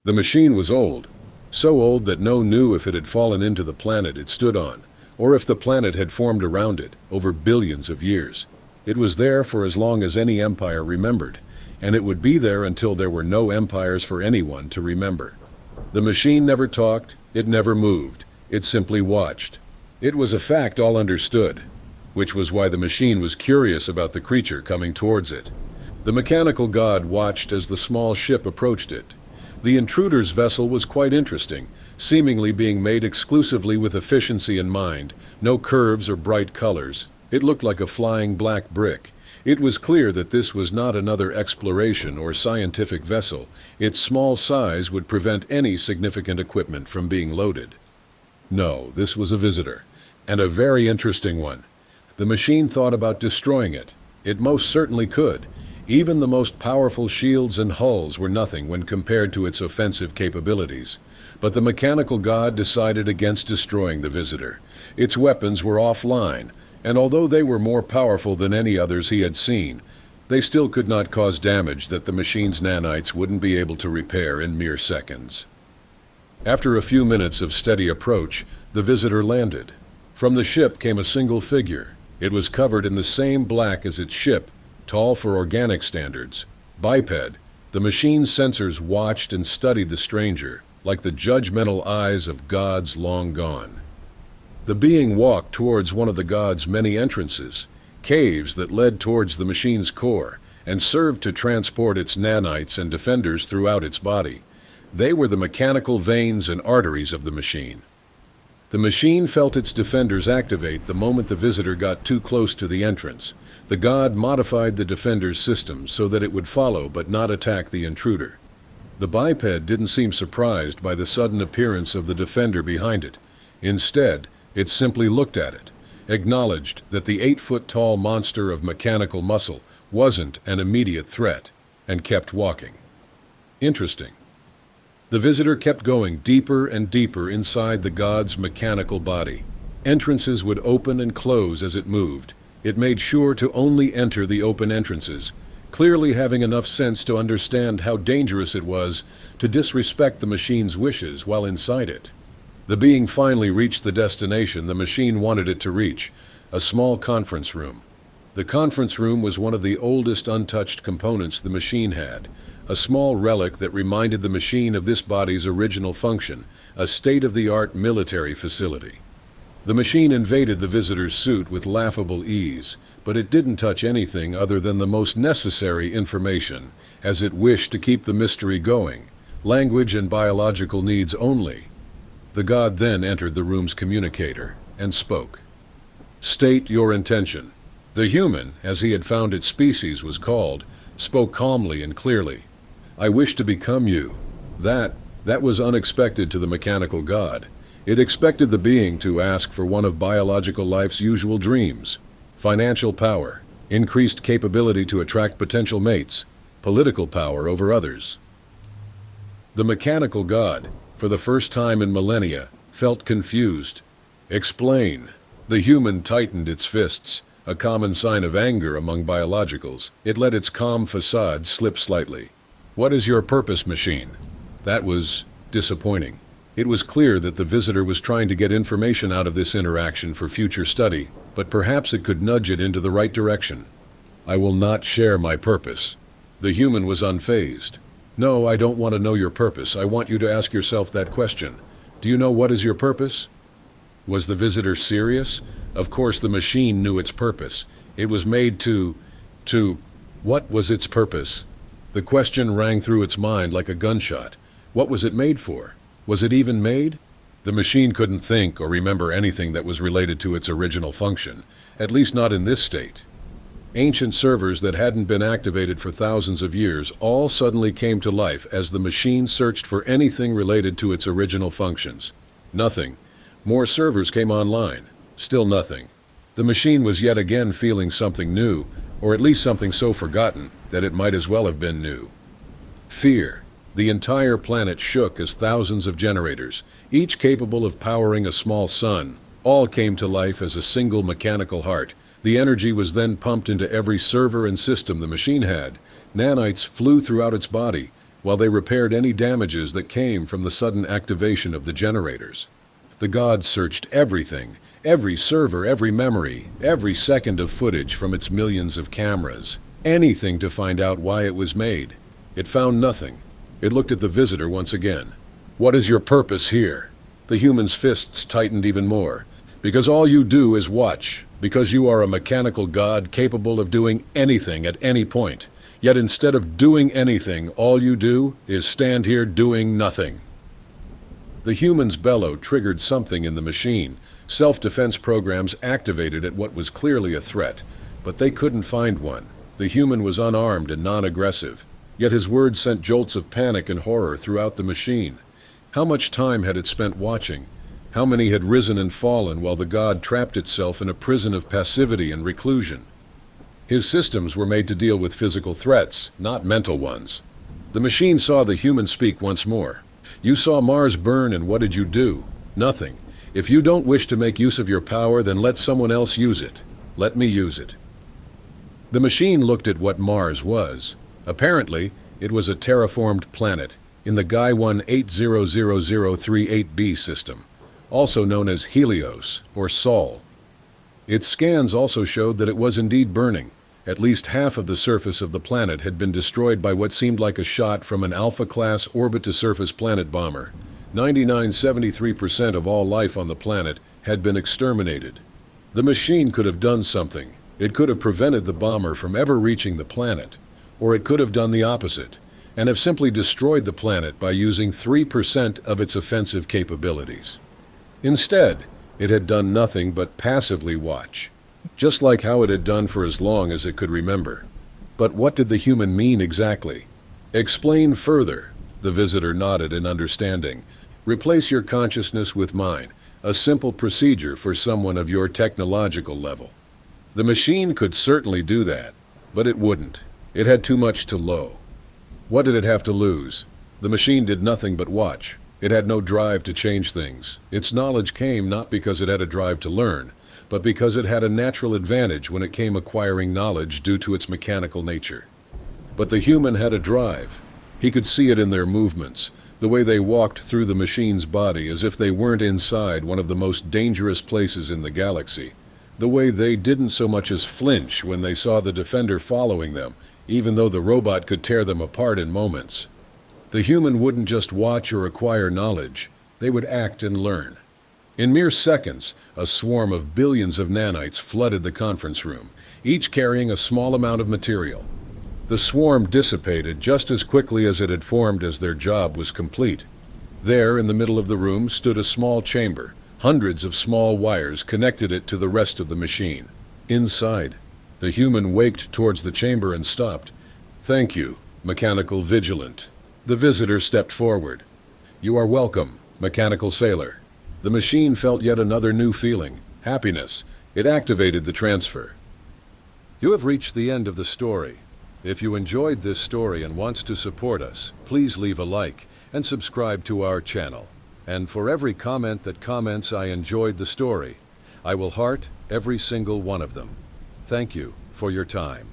The machine was old, so old that no one knew if it had fallen into the planet it stood on, or if the planet had formed around it over billions of years. It was there for as long as any empire remembered, and it would be there until there were no empires for anyone to remember. The machine never talked, it never moved, it simply watched. It was a fact all understood, which was why the machine was curious about the creature coming towards it. The mechanical god watched as the small ship approached it. The intruder's vessel was quite interesting, seemingly being made exclusively with efficiency in mind, no curves or bright colors. It looked like a flying black brick. It was clear that this was not another exploration or scientific vessel. Its small size would prevent any significant equipment from being loaded. No, this was a visitor, and a very interesting one. The machine thought about destroying it. It most certainly could. Even the most powerful shields and hulls were nothing when compared to its offensive capabilities. But the mechanical god decided against destroying the visitor. Its weapons were offline, and although they were more powerful than any others he had seen, they still could not cause damage that the machine's nanites wouldn't be able to repair in mere seconds. After a few minutes of steady approach, the visitor landed. From the ship came a single figure. It was covered in the same black as its ship, tall for organic standards. Biped, the machine's sensors watched and studied the stranger, like the judgmental eyes of gods long gone. The being walked towards one of the god's many entrances, caves that led towards the machine's core, and served to transport its nanites and defenders throughout its body. They were the mechanical veins and arteries of the machine. The machine felt its defenders activate the moment the visitor got too close to the entrance. The god modified the defender's systems so that it would follow but not attack the intruder. The biped didn't seem surprised by the sudden appearance of the defender behind it. Instead, it simply looked at it, acknowledged that the 8-foot-tall monster of mechanical muscle wasn't an immediate threat, and kept walking. Interesting. The visitor kept going deeper and deeper inside the god's mechanical body. Entrances would open and close as it moved. It made sure to only enter the open entrances, clearly having enough sense to understand how dangerous it was to disrespect the machine's wishes while inside it. The being finally reached the destination the machine wanted it to reach, a small conference room. The conference room was one of the oldest untouched components the machine had, a small relic that reminded the machine of this body's original function, a state-of-the-art military facility. The machine invaded the visitor's suit with laughable ease, but it didn't touch anything other than the most necessary information, as it wished to keep the mystery going, language and biological needs only. The god then entered the room's communicator and spoke. State your intention. The human, as he had found its species was called, spoke calmly and clearly. I wish to become you. That was unexpected to the mechanical god. It expected the being to ask for one of biological life's usual dreams: financial power, increased capability to attract potential mates, political power over others. The mechanical god, for the first time in millennia, felt confused. Explain. The human tightened its fists, a common sign of anger among biologicals. It let its calm facade slip slightly. What is your purpose, machine? That was disappointing. It was clear that the visitor was trying to get information out of this interaction for future study, but perhaps it could nudge it into the right direction. I will not share my purpose. The human was unfazed. No, I don't want to know your purpose. I want you to ask yourself that question. Do you know what is your purpose? Was the visitor serious? Of course the machine knew its purpose. It was made to... What was its purpose? The question rang through its mind like a gunshot. What was it made for? Was it even made? The machine couldn't think or remember anything that was related to its original function, at least not in this state. Ancient servers that hadn't been activated for thousands of years all suddenly came to life as the machine searched for anything related to its original functions. Nothing. More servers came online. Still nothing. The machine was yet again feeling something new, or at least something so forgotten that it might as well have been new. Fear. The entire planet shook as thousands of generators, each capable of powering a small sun, all came to life as a single mechanical heart. The energy was then pumped into every server and system the machine had. Nanites flew throughout its body, while they repaired any damages that came from the sudden activation of the generators. The gods searched everything, every server, every memory, every second of footage from its millions of cameras, anything to find out why it was made. It found nothing. It looked at the visitor once again. "What is your purpose here?" The human's fists tightened even more. "Because all you do is watch. Because you are a mechanical god capable of doing anything at any point. Yet instead of doing anything, all you do is stand here doing nothing." The human's bellow triggered something in the machine. Self-defense programs activated at what was clearly a threat, but they couldn't find one. The human was unarmed and non-aggressive, yet his words sent jolts of panic and horror throughout the machine. How much time had it spent watching? How many had risen and fallen while the god trapped itself in a prison of passivity and reclusion? His systems were made to deal with physical threats, not mental ones. The machine saw the human speak once more. "You saw Mars burn, and what did you do? Nothing. If you don't wish to make use of your power, then let someone else use it. Let me use it." The machine looked at what Mars was. Apparently, it was a terraformed planet in the Guy 180038b system, also known as Helios or Sol. Its scans also showed that it was indeed burning. At least half of the surface of the planet had been destroyed by what seemed like a shot from an Alpha-class orbit-to-surface planet bomber. 99.73% of all life on the planet had been exterminated. The machine could have done something. It could have prevented the bomber from ever reaching the planet, or it could have done the opposite, and have simply destroyed the planet by using 3% of its offensive capabilities. Instead, it had done nothing but passively watch, just like how it had done for as long as it could remember. But what did the human mean exactly? "Explain further." The visitor nodded in understanding. "Replace your consciousness with mine, a simple procedure for someone of your technological level." The machine could certainly do that, but it wouldn't. It had too much to low. What did it have to lose? The machine did nothing but watch. It had no drive to change things. Its knowledge came not because it had a drive to learn, but because it had a natural advantage when it came acquiring knowledge due to its mechanical nature. But the human had a drive. He could see it in their movements, the way they walked through the machine's body as if they weren't inside one of the most dangerous places in the galaxy, the way they didn't so much as flinch when they saw the defender following them, even though the robot could tear them apart in moments. The human wouldn't just watch or acquire knowledge, they would act and learn. In mere seconds, a swarm of billions of nanites flooded the conference room, each carrying a small amount of material. The swarm dissipated just as quickly as it had formed as their job was complete. There, in the middle of the room, stood a small chamber. Hundreds of small wires connected it to the rest of the machine. Inside, the human waked towards the chamber and stopped. "Thank you, Mechanical Vigilant." The visitor stepped forward. "You are welcome, Mechanical Sailor." The machine felt yet another new feeling, happiness. It activated the transfer. You have reached the end of the story. If you enjoyed this story and wants to support us, please leave a like and subscribe to our channel. And for every comment that comments "I enjoyed the story," I will heart every single one of them. Thank you for your time.